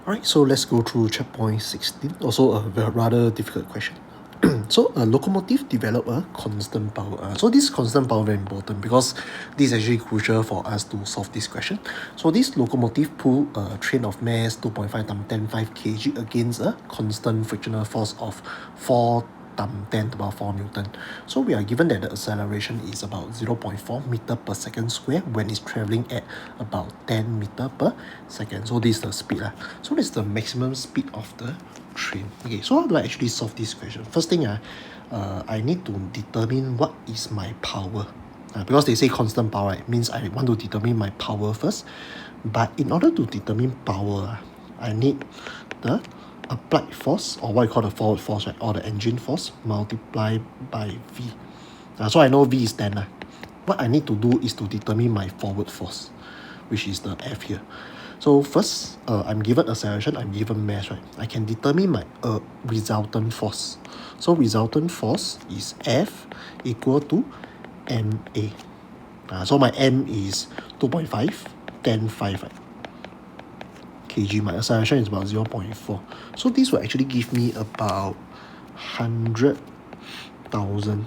Alright, so let's go through checkpoint 16, also a rather difficult question. So a locomotive develop a constant power. So this constant power very important because this is actually crucial for us to solve this question. So this locomotive pull a train of mass 2.5 times 10 5 kg against a constant frictional force of 4 times 10 to the power 4 Newton. So we are given that the acceleration is about 0.4 meter per second square when it's traveling at about 10 meter per second. So this is the speed. So this is the maximum speed of the train. Okay, so how do I actually solve this question? First thing, I need to determine what is my power. Because they say constant power, right? Means I want to determine my power first. But in order to determine power, I need the applied force, or what you call the forward force, right? Or the engine force multiplied by V. So I know V is 10. What I need to do is to determine my forward force, which is the F here. So first, I'm given acceleration, I'm given mass, right? I can determine my resultant force. So resultant force is F equal to ma. So my m is 2.5, 10, 5, right? Kg. My acceleration is about 0.4. So this will actually give me about 100,000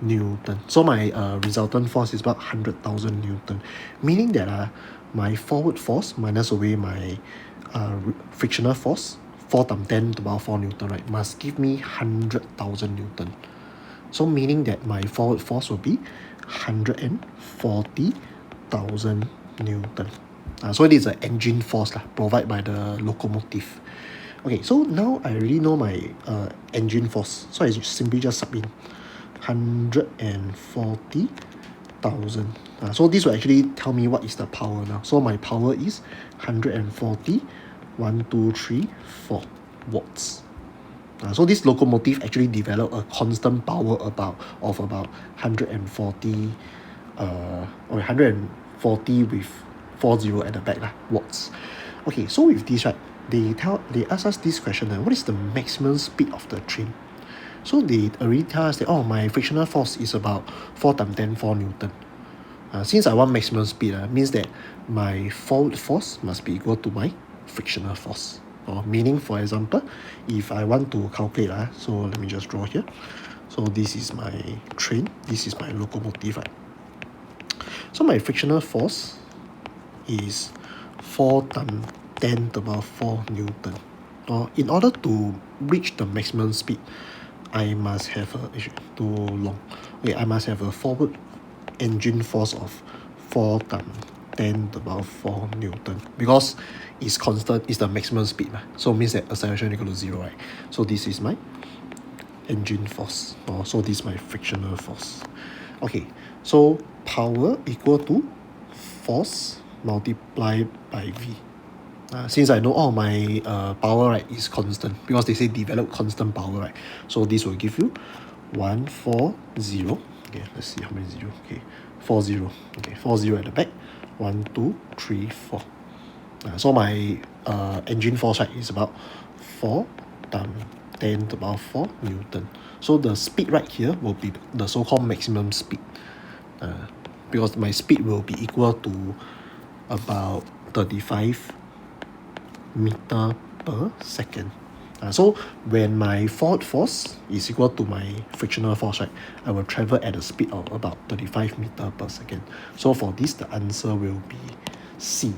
Newton. So my resultant force is about 100,000 Newton, meaning that my forward force minus away my frictional force, 4 times 10 to the power 4 Newton, right, must give me 100,000 Newton. So meaning that my forward force will be 140,000 Newton. So it is an engine force provided by the locomotive. Okay, so now I already know my engine force. So I simply just sub in 140,000. So this will actually tell me what is the power now. So my power is 140, 1, 2, 3, 4 watts. So this locomotive actually developed a constant power of about 140, 140 with 40 at the back watts. Okay, so with this, right, they ask us this question, what is the maximum speed of the train? So they already tell us that, my frictional force is about 4 times 10 4 Newton. Since I want maximum speed, means that my forward force must be equal to my frictional force. Meaning, for example, if I want to calculate, so let me just draw here. So this is my train, this is my locomotive, right? So my frictional force is 4 times 10 to the power 4 Newton. In order to reach the maximum speed, I must have I must have a forward engine force of 4 times 10 to the power 4 Newton, because it's constant, it's the maximum speed, so it means that acceleration equal to 0, right? So this is my engine force, so this is my frictional force. Okay, so power equal to force multiplied by V. Since I know my power, right, is constant, because they say develop constant power, right? So this will give you 140. Okay, let's see how many 0. Okay, 40. Okay, 40 at the back. 1, 2, 3, 4. So my engine force, right, is about 4 times 10 to the power 4 Newton. So the speed right here will be the so-called maximum speed, because my speed will be equal to about 35 meter per second. So when my forward force is equal to my frictional force, right, I will travel at a speed of about 35 meter per second. So for this, the answer will be C.